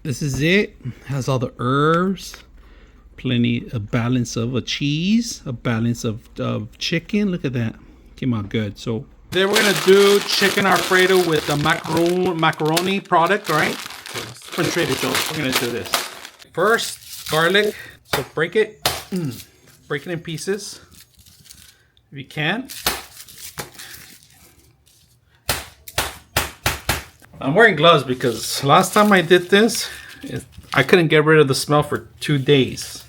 This is it. Has all the herbs, plenty of balance of a cheese, a balance of chicken. Look at that. Came out good. So then we're gonna do chicken Alfredo with the macaroni product, right? From Trader Joe's. We're gonna do this. First, garlic. So break it. Break it in pieces. If you can. I'm wearing gloves because last time I did this, I couldn't get rid of the smell for 2 days.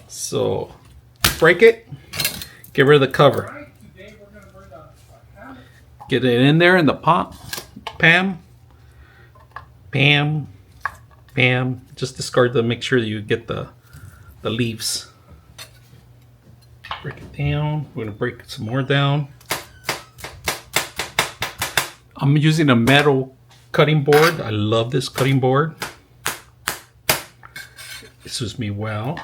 So break it, get rid of the cover. Get it in there in the pot. Pam. Pam. Pam. Just discard them. Make sure that you get the leaves. Break it down. We're going to break some more down. I'm using a metal cutting board. I love this cutting board. It suits me well.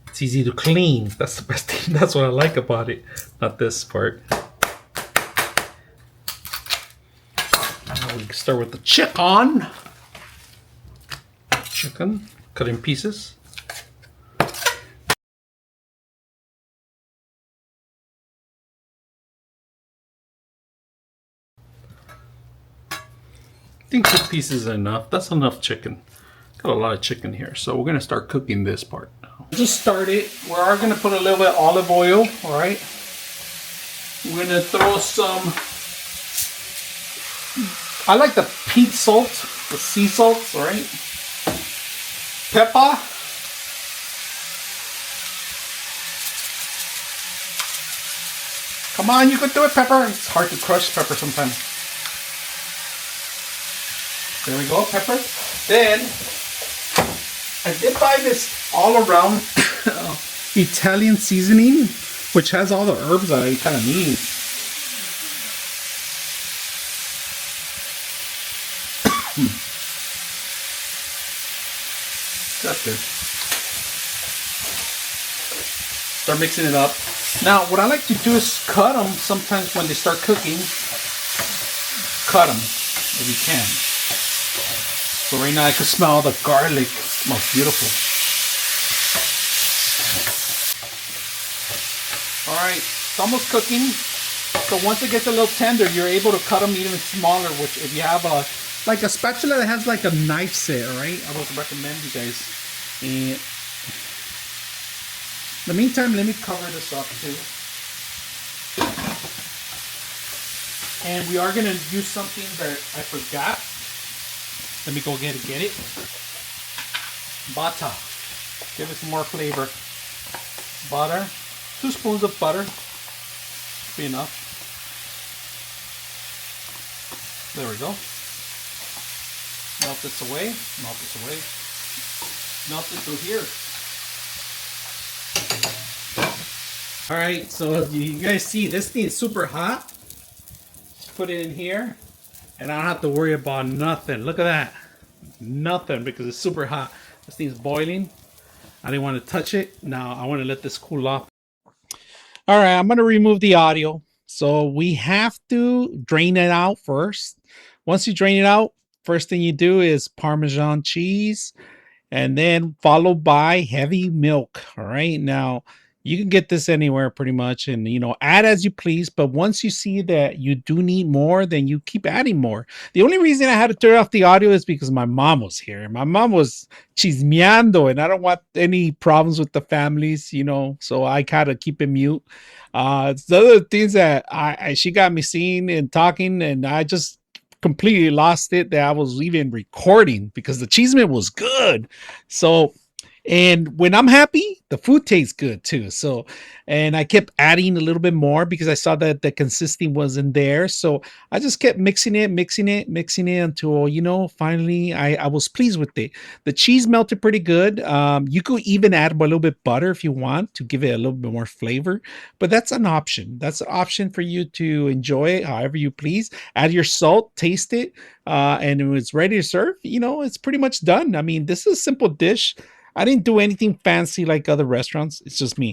It's easy to clean. That's the best thing. That's what I like about it. Not this part. Now we can start with the chicken. Chicken, cut in pieces. I think 2 pieces is enough. That's enough chicken. Got a lot of chicken here. So we're going to start cooking this part now. Just start it. We are going to put a little bit of olive oil. All right. We're going to throw some. I like the pink salt, the sea salt. All right. Pepper. Come on, you can do it, pepper. It's hard to crush pepper sometimes. There we go, pepper. Then, I did buy this all-around Italian seasoning, which has all the herbs that I kind of need. That's good. Start mixing it up. Now, what I like to do is cut them sometimes when they start cooking. Cut them if you can. So right now I can smell the garlic. It smells beautiful. Alright, it's almost cooking. So once it gets a little tender, you're able to cut them even smaller, which if you have a spatula that has like a knife set, alright? I would recommend you guys. And in the meantime, let me cover this up too. And we are going to use something that I forgot. Let me go get it. Butter. Give it some more flavor. Butter. 2 spoons of butter. Be enough. There we go. Melt this away. Melt this away. Melt it through here. Alright, so you guys see this thing is super hot. Just put it in here. And I don't have to worry about nothing. Look at that. Nothing, because it's super hot. This thing's boiling. I didn't want to touch it. Now I want to let this cool off. All right, I'm going to remove the audio. So we have to drain it out first. Once you drain it out, first thing you do is Parmesan cheese. And then followed by heavy milk. All right. Now, you can get this anywhere pretty much, and add as you please. But once you see that you do need more, then you keep adding more. The only reason I had to turn off the audio is because my mom was here. My mom was chismeando, and I don't want any problems with the families, so I kind of keep it mute. The other things that she got me seeing and talking, and I just completely lost it that I was even recording because the cheeseman was good. So. And when I'm happy, the food tastes good too. So, and I kept adding a little bit more because I saw that the consistency wasn't there. So I just kept mixing it until, finally I was pleased with it. The cheese melted pretty good. You could even add a little bit butter if you want to give it a little bit more flavor, but that's an option. That's an option for you to enjoy it however you please. Add your salt, taste it, and when it's ready to serve, it's pretty much done. I mean, this is a simple dish. I didn't do anything fancy like other restaurants. It's just me.